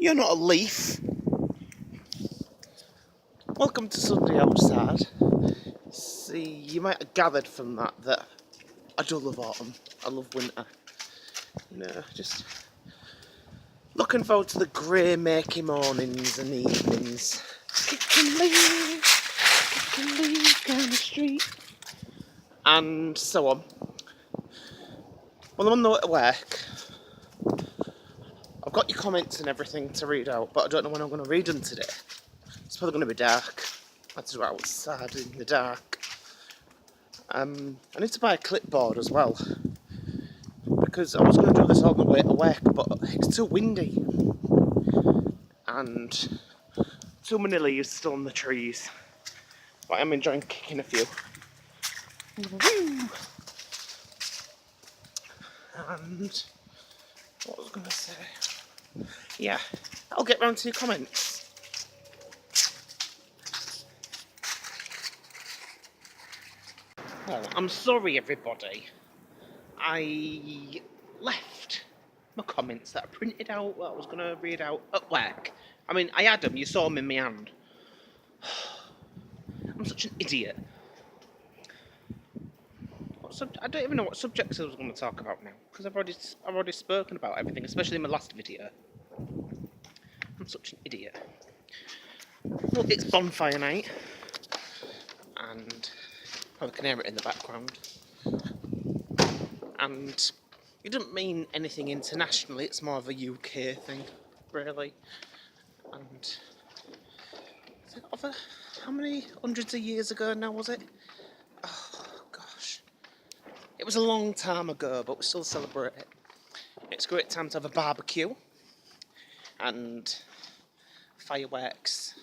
You're not a leaf. Welcome to Sunday Outside. See, you might have gathered from that I do love autumn. I love winter. Just looking forward to the grey, murky mornings and evenings. Kicking leaves down the street, and so on. Well, I'm on the way to work. I've got your comments and everything to read out, but I don't know when I'm going to read them today. It's probably going to be dark. I have to go outside in the dark. I need to buy a clipboard as well, because I was going to do this all the way to work, but it's too windy and too many leaves still on the trees. But I'm enjoying kicking a few. Woo! And what was I going to say? Yeah, I'll get round to your comments. Well, I'm sorry everybody. I left my comments that I printed out, what I was going to read out at work. I mean, I had them, you saw them in my hand. I'm such an idiot. I don't even know what subjects I was going to talk about now, because I've already spoken about everything, especially in my last video. I'm such an idiot. Well, it's bonfire night, and I can hear it in the background. And it doesn't mean anything internationally, it's more of a UK thing, really. And how many hundreds of years ago now was it? Oh gosh. It was a long time ago, but we still celebrate it. It's a great time to have a barbecue and fireworks,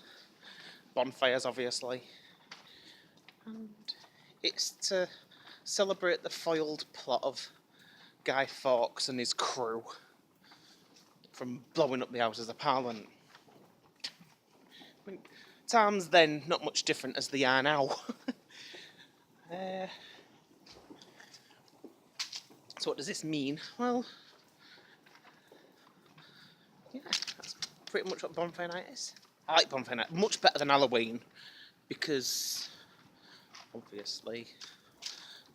bonfires obviously. And it's to celebrate the foiled plot of Guy Fawkes and his crew from blowing up the Houses of Parliament. I mean, times then not much different as they are now. So what does this mean? Well, yeah, that's pretty much what bonfire night is. I like bonfire night much better than Halloween, because obviously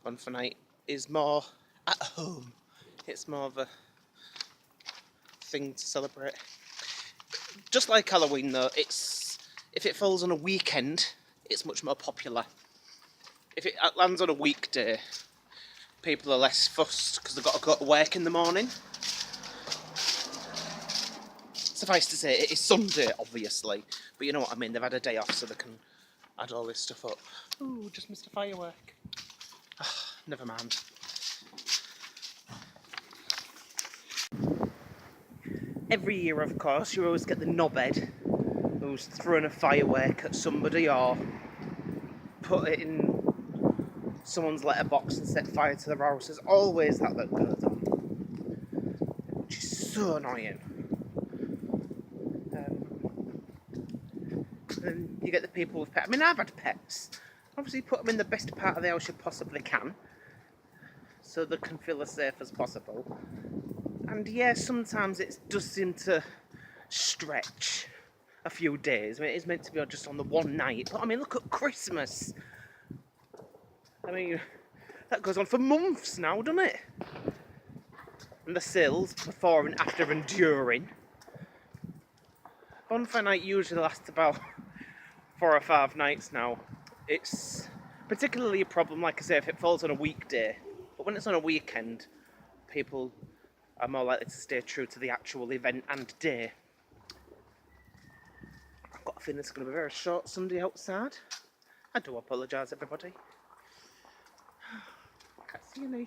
bonfire night is more at home. It's more of a thing to celebrate. Just like Halloween though, if it falls on a weekend, it's much more popular. If it lands on a weekday, people are less fussed because they've got to go to work in the morning. Suffice to say, it is Sunday, obviously, but you know what I mean, they've had a day off so they can add all this stuff up. Ooh, just missed a firework. Never mind. Every year, of course, you always get the knobhead who's throwing a firework at somebody or put it in someone's letterbox and set fire to their house. There's always that goes on, which is so annoying. And you get the people with pets. I mean, I've had pets. Obviously, put them in the best part of the house you possibly can, so they can feel as safe as possible. And yeah, sometimes it does seem to stretch a few days. I mean, it is meant to be just on the one night, but I mean, look at Christmas. I mean, that goes on for months now, doesn't it? And the sales before and after and during. Bonfire night usually lasts about 4 or 5 nights now. It's particularly a problem, like I say, if it falls on a weekday. But when it's on a weekend, people are more likely to stay true to the actual event and day. I've got a feeling it's going to be a very short Sunday outside. I do apologise, everybody. I can't see any.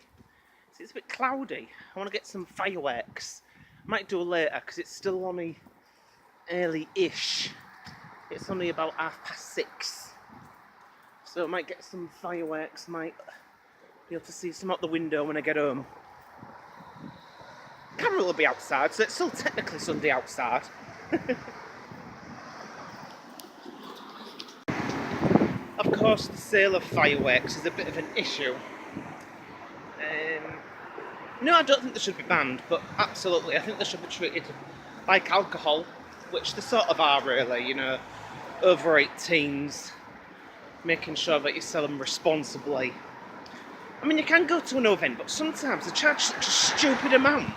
See, it's a bit cloudy. I want to get some fireworks. Might do later because it's still only early-ish. It's only about 6:30. So I might get some fireworks, might be able to see some out the window when I get home. Camera will be outside, so it's still technically Sunday outside. Of course, the sale of fireworks is a bit of an issue. No, I don't think they should be banned, but absolutely, I think they should be treated like alcohol, which they sort of are really, you know, over 18s, making sure that you sell them responsibly. I mean, you can go to an event, but sometimes they charge such a stupid amount,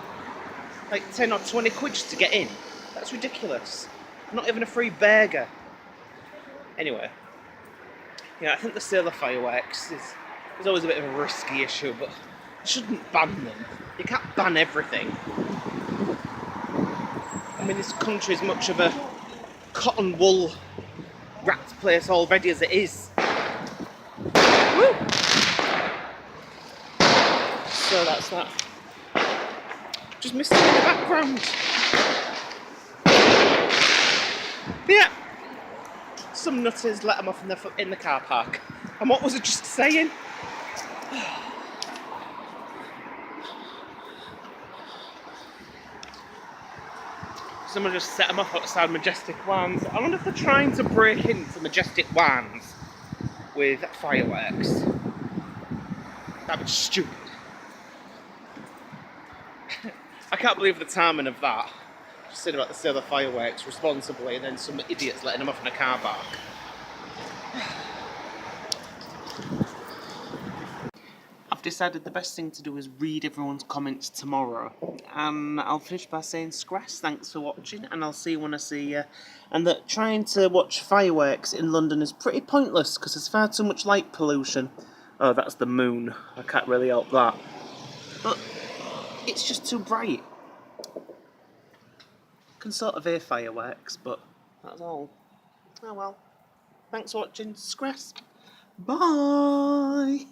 like 10 or 20 quid just to get in. That's ridiculous. Not even a free burger. Anyway, yeah, I think the sale of fireworks is always a bit of a risky issue, but you shouldn't ban them. You can't ban everything. I mean, this country is much of a cotton wool rat place already as it is. Woo! So that's that. Just missing in the background. Yeah. Some nutters let them off in the car park. And what was I just saying? Someone just set them up outside Majestic Wands. I wonder if they're trying to break into Majestic Wands with fireworks. That'd be stupid. I can't believe the timing of that. Just saying about the sale of fireworks responsibly and then some idiots letting them off in a car park. I've decided the best thing to do is read everyone's comments tomorrow. And I'll finish by saying Scrass, thanks for watching, and I'll see you when I see you. And that trying to watch fireworks in London is pretty pointless because there's far too much light pollution. Oh, that's the moon. I can't really help that. But it's just too bright. Can sort of hear fireworks, but that's all. Oh well. Thanks for watching Scrass. Bye!